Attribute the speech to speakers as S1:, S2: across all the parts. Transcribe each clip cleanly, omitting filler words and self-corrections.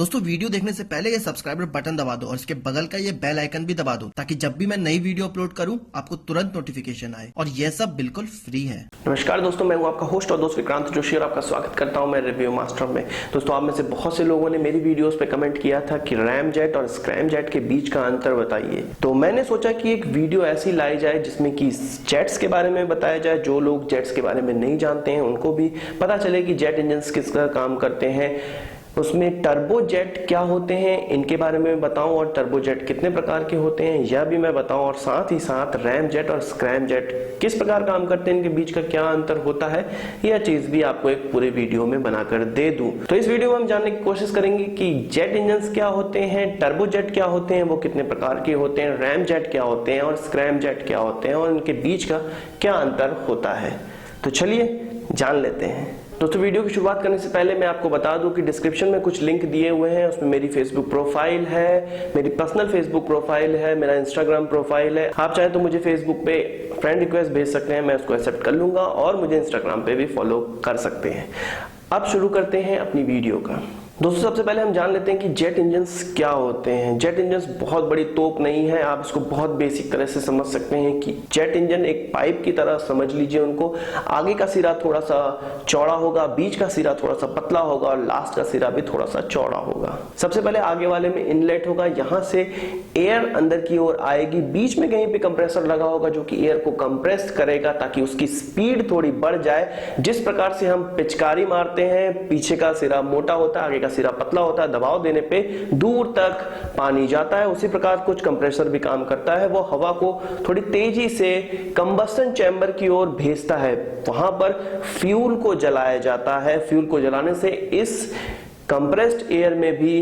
S1: दोस्तों वीडियो देखने से पहले ये सब्सक्राइबर बटन दबा दो और इसके बगल का ये बेल आइकन भी दबा दो ताकि जब भी मैं नई वीडियो अपलोड करूं आपको तुरंत नोटिफिकेशन आए और ये सब बिल्कुल फ्री है।
S2: नमस्कार दोस्तों, मैं हूं आपका होस्ट और दोस्त विक्रांत जोशी और आपका स्वागत करता हूं मैं रिव्यू मास्टर में। दोस्तों, आप में से बहुत से लोगों ने मेरी वीडियोस पे कमेंट किया था कि रैम जेट और स्क्रैम जेट के बीच का अंतर बताइए। तो मैंने सोचा कि एक वीडियो ऐसी लाई जाए जिसमें कि जेट्स के बारे में बताया जाए। जो लोग जेट्स के बारे में नहीं जानते हैं उनको भी पता चले कि जेट इंजन किस तरह काम करते हैं। उसमें टर्बो जेट क्या होते हैं इनके बारे में बताऊं और टर्बो जेट कितने प्रकार के होते हैं यह भी मैं बताऊं, और साथ ही साथ रैम जेट और स्क्रैम जेट किस प्रकार काम करते हैं, इनके बीच का क्या अंतर होता है, यह चीज भी आपको एक पूरे वीडियो में बनाकर दे दूं। तो इस वीडियो में हम जानने की कोशिश करेंगे कि जेट इंजन क्या होते हैं, टर्बो जेट क्या होते हैं, वो कितने प्रकार के होते हैं, रैम जेट क्या होते हैं और स्क्रैम जेट क्या होते हैं और इनके बीच का क्या अंतर होता है। तो चलिए जान लेते हैं। दोस्तों, वीडियो की शुरुआत करने से पहले मैं आपको बता दूं कि डिस्क्रिप्शन में कुछ लिंक दिए हुए हैं। उसमें मेरी फेसबुक प्रोफाइल है, मेरी पर्सनल फेसबुक प्रोफाइल है, मेरा इंस्टाग्राम प्रोफाइल है। आप चाहे तो मुझे फेसबुक पे फ्रेंड रिक्वेस्ट भेज सकते हैं, मैं उसको एक्सेप्ट कर लूंगा, और मुझे इंस्टाग्राम पे भी फॉलो कर सकते हैं। अब शुरू करते हैं अपनी वीडियो का। दोस्तों, सबसे पहले हम जान लेते हैं कि जेट इंजन्स क्या होते हैं। जेट इंजन्स बहुत बड़ी तोप नहीं है, आप इसको बहुत बेसिक तरह से समझ सकते हैं कि जेट इंजन एक पाइप की तरह समझ लीजिए उनको। आगे का सिरा थोड़ा सा चौड़ा होगा, बीच का सिरा थोड़ा सा पतला होगा और लास्ट का सिरा भी थोड़ा सा चौड़ा होगा। सबसे पहले आगे वाले में इनलेट होगा, यहां से एयर अंदर की ओर आएगी। बीच में कहीं पे कंप्रेसर लगा होगा जो कि एयर को कंप्रेस करेगा ताकि उसकी स्पीड थोड़ी बढ़ जाए। जिस प्रकार से हम पिचकारी मारते हैं, पीछे का सिरा मोटा होता है, आगे का सिरा पतला होता है, दबाव देने पे दूर तक पानी जाता है। उसी प्रकार कुछ कंप्रेसर भी काम करता है, वो हवा को थोड़ी तेजी से कंबस्टन चैम्बर की ओर भेजता है। वहां पर फ्यूल को जलाया जाता है। फ्यूल को जलाने से इस कंप्रेस्ड एयर में भी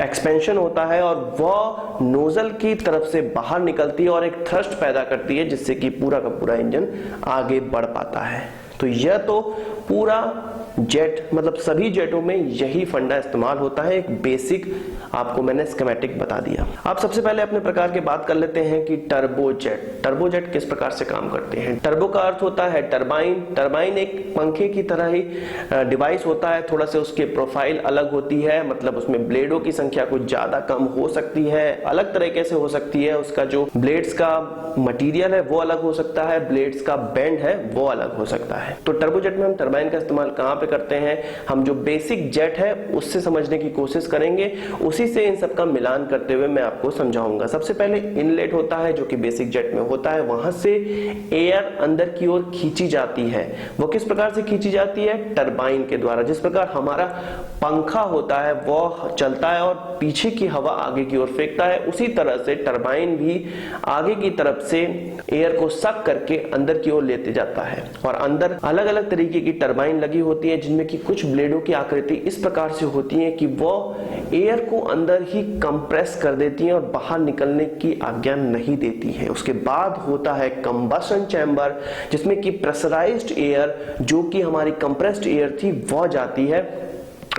S2: एक्सपेंशन होता है और वह नोजल की तरफ से बाहर निकलती है और एक थ्रस्ट पैदा करती है जिससे कि पूरा का पूरा इंजन आगे बढ़ पाता है। तो यह तो पूरा जेट मतलब सभी जेटों में यही फंडा इस्तेमाल होता है। एक बेसिक आपको मैंने स्कीमेटिक बता दिया। अब सबसे पहले अपने प्रकार की बात कर लेते हैं कि टर्बो जेट। टर्बो जेट किस प्रकार से काम करते हैं। टर्बो का अर्थ होता है टरबाइन। टरबाइन एक पंखे की तरह ही डिवाइस होता है, थोड़ा से उसके प्रोफाइल अलग होती है, मतलब उसमें ब्लेडों की संख्या कुछ ज्यादा कम हो सकती है, अलग तरीके से हो सकती है। उसका जो ब्लेड्स का मटेरियल है वो अलग हो सकता है, ब्लेड्स का बेंड है वो अलग हो सकता है। तो टर्बो जेट में हम टरबाइन का इस्तेमाल कहां पे करते हैं, हम जो बेसिक जेट है उससे समझने की कोशिश करेंगे, उसी से इन सब का मिलान करते हुए मैं आपको समझाऊंगा। सबसे पहले इनलेट होता है जो कि बेसिक जेट में होता है, वहां से एयर अंदर की ओर खींची जाती है। वो किस प्रकार से खींची जाती है, टरबाइन के द्वारा। जिस प्रकार हमारा पंखा होता है वो चलता है और पीछे की हवा आगे की ओर फेंकता है, उसी तरह से टरबाइन भी आगे की तरफ से एयर को सक करके अंदर की ओर लेते जाता है। और अंदर अलग अलग तरीके की टरबाइन लगी होती है जिनमें कि कुछ ब्लेडों की आकृति इस प्रकार से होती है कि वो एयर को अंदर ही कंप्रेस कर देती हैं और बाहर निकलने की आज्ञा नहीं देती है। उसके बाद होता है कंबशन चैम्बर, जिसमें कि प्रेशराइज्ड एयर जो कि हमारी कंप्रेस्ड एयर थी वह जाती है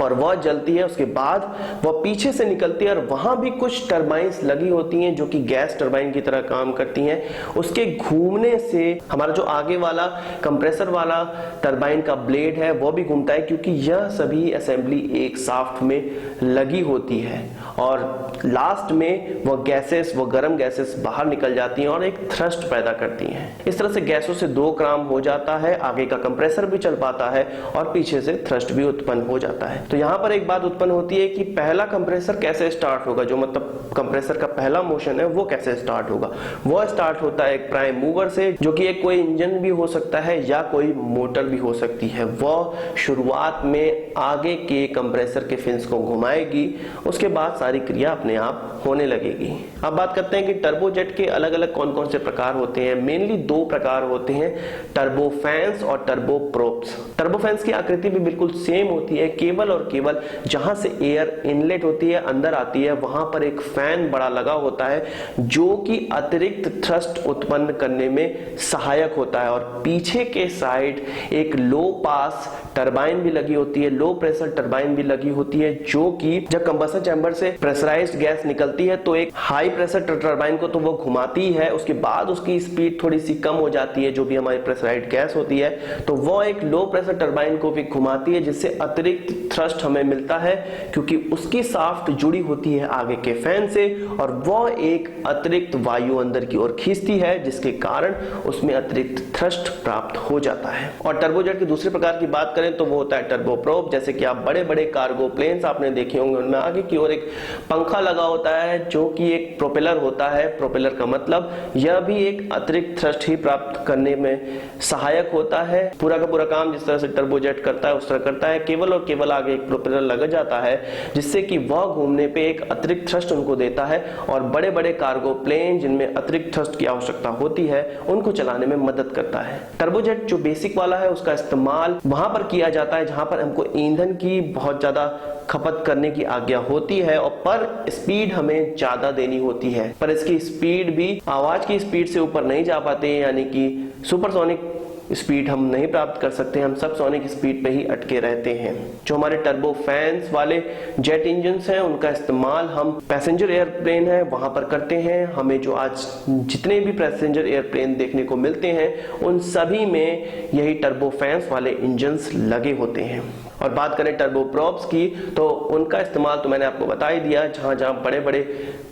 S2: और वह जलती है। उसके बाद वह पीछे से निकलती है और वहां भी कुछ टरबाइंस लगी होती हैं जो कि गैस टरबाइन की तरह काम करती हैं। उसके घूमने से हमारा जो आगे वाला कंप्रेसर वाला टरबाइन का ब्लेड है वो भी घूमता है, क्योंकि यह सभी असेंबली एक शाफ्ट में लगी होती है और लास्ट में वह गैसेस, वह गर्म गैसेस बाहर निकल जाती हैं और एक थ्रस्ट पैदा करती हैं। इस तरह से गैसों से दो काम हो जाता है, आगे का कंप्रेसर भी चल पाता है और पीछे से थ्रस्ट भी उत्पन्न हो जाता है। तो यहां पर एक बात उत्पन्न होती है कि पहला कंप्रेसर कैसे स्टार्ट होगा, जो मतलब कंप्रेसर का पहला मोशन है वो कैसे स्टार्ट होगा। वो स्टार्ट होता है एक प्राइम मूवर से, जो कि एक कोई इंजन भी हो सकता है या कोई मोटर भी हो सकती है। वो शुरुआत में आगे के कंप्रेसर के फिन्स को घुमाएगी, उसके बाद सारी क्रिया अपने आप होने लगेगी। अब बात करते हैं कि टर्बो जेट के अलग अलग कौन कौन से प्रकार होते हैं। मेनली दो प्रकार होते हैं, टर्बो फैंस और टर्बो प्रोप्स। टर्बो फैंस की आकृति भी बिल्कुल सेम होती है, केवल और केवल जहां से एयर इनलेट होती है अंदर आती है वहां पर एक फैन बड़ा लगा होता है जो कि अतिरिक्त थ्रस्ट उत्पन्न करने में सहायक होता है, और पीछे के साइड एक लो पास टरबाइन भी लगी होती है, लो प्रेशर टरबाइन भी लगी होती है, जो कि जब कंबसन चैम्बर से प्रेशराइज्ड गैस निकलती है तो एक हाई प्रेशर टरबाइन को तो वो घुमाती है, उसके बाद उसकी स्पीड थोड़ी सी कम हो जाती है, जो भी हमारी प्रेशराइज्ड गैस होती है, तो वो एक लो प्रेशर टरबाइन को भी घुमाती है, जिससे अतिरिक्त थ्रस्ट हमें मिलता है, क्योंकि उसकी शाफ्ट जुड़ी होती है आगे के फैन से और वो एक अतिरिक्त वायु अंदर की ओर खींचती है, जिसके कारण उसमें अतिरिक्त थ्रस्ट प्राप्त हो जाता है। और टर्बोजेट के दूसरे प्रकार की बात करें तो वो होता है टर्बोप्रोप। जैसे कि आप बड़े बड़े कार्गो प्लेन्स आपने देखे होंगे, उनमें आगे की ओर एक पंखा लगा होता है जो कि एक प्रोपेलर होता है। प्रोपेलर का मतलब यह भी एक अतिरिक्त थ्रस्ट ही प्राप्त करने में सहायक होता है। पूरा का पूरा काम जिस तरह से टर्बोजेट करता है उस तरह करता है, केवल और केवल आगे एक प्रोपेलर लगा जाता है, जिससे कि वह घूमने पे एक अतिरिक्त थ्रस्ट उनको देता है और बड़े बड़े कार्गो प्लेन जिनमें अतिरिक्त थ्रस्ट की आवश्यकता होती है उनको चलाने में मदद करता है। टर्बोजेट जो बेसिक वाला है उसका इस्तेमाल वहां पर किया जाता है जहां पर हमको ईंधन की बहुत ज्यादा खपत करने की आज्ञा होती है और पर स्पीड हमें ज्यादा देनी होती है, पर इसकी स्पीड भी आवाज की स्पीड से ऊपर नहीं जा पाते, यानी कि सुपरसोनिक स्पीड हम नहीं प्राप्त कर सकते, हम सब सोनिक स्पीड पे ही अटके रहते हैं। जो हमारे टर्बो फैंस वाले जेट इंजन हैं उनका इस्तेमाल हम पैसेंजर एयरप्लेन है वहां पर करते हैं। हमें जो आज जितने भी पैसेंजर एयरप्लेन देखने को मिलते हैं उन सभी में यही टर्बो फैंस वाले इंजन लगे होते हैं। और बात करें टर्बोप्रॉप्स की तो उनका इस्तेमाल तो मैंने आपको बता ही दिया, जहां जहां बड़े बड़े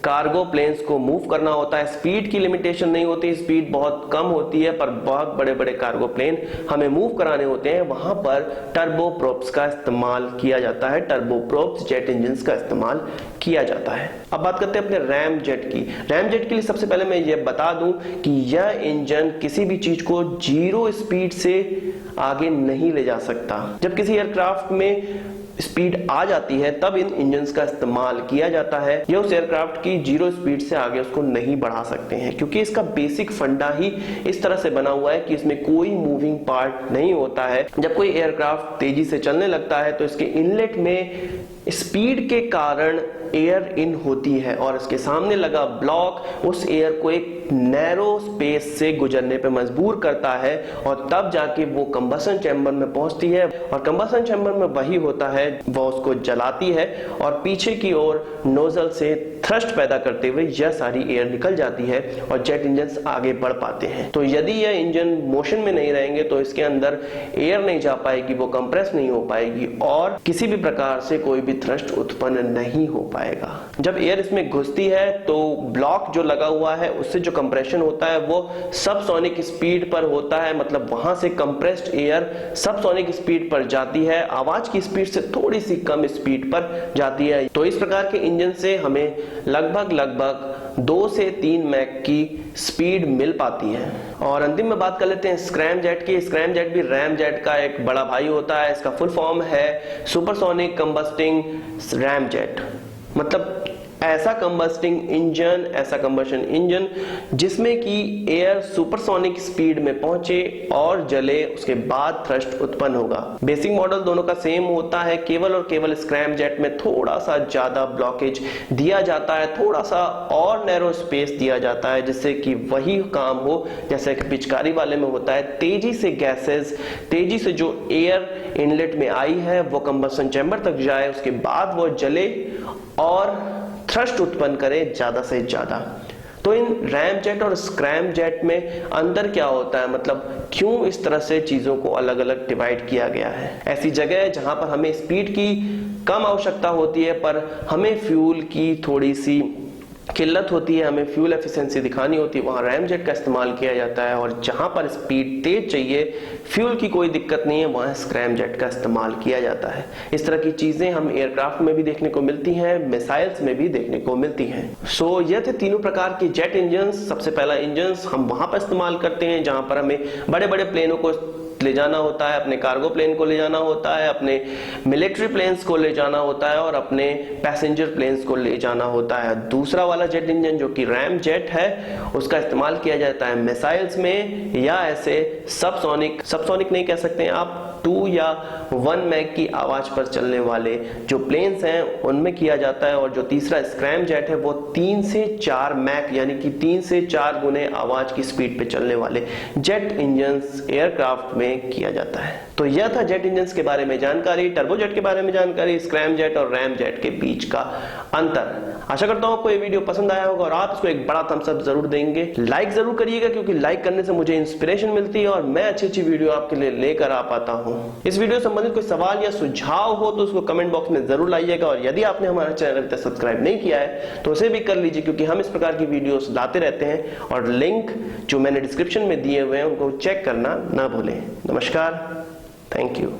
S2: कार्गो प्लेन्स को मूव करना होता है, स्पीड की लिमिटेशन नहीं होती, स्पीड बहुत कम होती है, पर बहुत बड़े बड़े कार्गो प्लेन हमें मूव कराने होते हैं, वहां पर टर्बोप्रॉप्स का इस्तेमाल किया जाता है, टर्बोप्रॉप्स जेट इंजन का इस्तेमाल किया जाता है। अब बात करते हैं अपने रैम जेट की। रैम जेट के लिए सबसे पहले मैं ये बता दूं कि यह इंजन किसी भी चीज को जीरो स्पीड से आगे नहीं ले जा सकता। जब किसी एयरक्राफ्ट में स्पीड आ जाती है तब इन इंजन्स का इस्तेमाल किया जाता है। यह उस एयरक्राफ्ट की जीरो स्पीड से आगे उसको नहीं बढ़ा सकते हैं, क्योंकि इसका बेसिक फंडा ही इस तरह से बना हुआ है कि इसमें कोई मूविंग पार्ट नहीं होता है। जब कोई एयरक्राफ्ट तेजी से चलने लगता है तो इसके इनलेट में स्पीड के कारण एयर इन होती है और इसके सामने लगा ब्लॉक उस एयर को एक नैरो स्पेस से गुजरने पे मजबूर करता है और तब जाके वो कंबसन चैम्बर में पहुंचती है और कंबसन चैम्बर में वही होता है, वो उसको जलाती है और पीछे की ओर नोजल से थ्रस्ट पैदा करते हुए यह सारी एयर निकल जाती है और जेट इंजन आगे बढ़ पाते हैं। तो यदि यह इंजन मोशन में नहीं रहेंगे तो इसके अंदर एयर नहीं जा पाएगी, वो कंप्रेस नहीं हो पाएगी और किसी भी प्रकार से कोई भी थ्रस्ट उत्पन्न नहीं हो पाएगा। जब एयर इसमें घुसती है तो ब्लॉक जो लगा हुआ है उससे जो कंप्रेशन होता है वो सबसोनिक स्पीड पर होता है, मतलब वहां से कंप्रेस्ड एयर सबसोनिक स्पीड पर जाती है, आवाज की स्पीड से थोड़ी सी कम स्पीड पर जाती है। तो इस प्रकार के इंजन से हमें लगभग 2 से 3 मैक की स्पीड मिल पाती है। और अंतिम में बात कर लेते हैं स्क्रैम जेट की। स्क्रैम जेट भी रैम जेट का एक बड़ा भाई होता है। इसका फुल फॉर्म है सुपरसोनिक कंबस्टिंग रैम जेट, मतलब ऐसा कंबस्टिंग इंजन, ऐसा कंबशन इंजन जिसमें कि एयर सुपरसोनिक स्पीड में पहुंचे और जले, उसके बाद थ्रस्ट उत्पन्न होगा। बेसिक मॉडल दोनों का सेम होता है, केवल और केवल स्क्रैम जेट में थोड़ा सा ज्यादा ब्लॉकेज दिया जाता है, थोड़ा सा और नैरो स्पेस दिया जाता है, जिससे कि वही काम हो जैसे कि पिचकारी वाले में होता है। तेजी से गैसेस, तेजी से जो एयर इनलेट में आई है वो कंबशन चैम्बर तक जाए, उसके बाद वो जले और थ्रस्ट उत्पन्न करे ज्यादा से ज्यादा। तो इन रैम जेट और स्क्रैम जेट में अंतर क्या होता है, मतलब क्यों इस तरह से चीजों को अलग अलग डिवाइड किया गया है। ऐसी जगह है जहां पर हमें स्पीड की कम आवश्यकता होती है पर हमें फ्यूल की थोड़ी सी किल्लत होती है, हमें फ्यूल एफिशिएंसी दिखानी होती है, वहां रैम जेट का इस्तेमाल किया जाता है। और जहां पर स्पीड तेज चाहिए, फ्यूल की कोई दिक्कत नहीं है, वहां स्क्रैम जेट का इस्तेमाल किया जाता है। इस तरह की चीजें हम एयरक्राफ्ट में भी देखने को मिलती हैं, मिसाइल्स में भी देखने को मिलती हैं। सो ये थे तीनों प्रकार के जेट इंजन। सबसे पहला इंजन हम वहां पर इस्तेमाल करते हैं जहां पर हमें बड़े बड़े प्लेनों को ले जाना होता है, अपने कार्गो प्लेन को ले जाना होता है, अपने मिलिट्री प्लेन्स को ले जाना होता है और अपने पैसेंजर प्लेन्स को ले जाना होता है। दूसरा वाला जेट इंजन जो कि रैम जेट है उसका इस्तेमाल किया जाता है मिसाइल्स में या ऐसे सबसोनिक नहीं कह सकते हैं आप, 2 या 1 मैक की आवाज पर चलने वाले जो प्लेन्स हैं उनमें किया जाता है, और जो तीसरा स्क्रैम जेट है वो 3 से 4 मैक यानी कि 3 से 4 गुने आवाज की स्पीड पे चलने वाले जेट इंजन्स एयरक्राफ्ट में किया जाता है। तो यह था जेट इंजन्स के बारे में जानकारी, टर्बोजेट के बारे में जानकारी, स्क्रैम जेट और रैम जेट के बीच का अंतर। आशा करता हूं आपको ये वीडियो पसंद आया होगा और आप इसको एक बड़ा थम्स अप जरूर देंगे। लाइक जरूर करिएगा क्योंकि लाइक करने से मुझे इंस्पिरेशन मिलती है और मैं अच्छी वीडियो आपके लिए लेकर आ पाता हूं। इस वीडियो से संबंधित कोई सवाल या सुझाव हो तो उसको कमेंट बॉक्स में जरूर लाइएगा, और यदि आपने हमारा चैनल अभी तक सब्सक्राइब नहीं किया है तो उसे भी कर लीजिए क्योंकि हम इस प्रकार की वीडियोस लाते रहते हैं, और लिंक जो मैंने डिस्क्रिप्शन में दिए हुए हैं उनको चेक करना ना भूलें। नमस्कार, थैंक यू।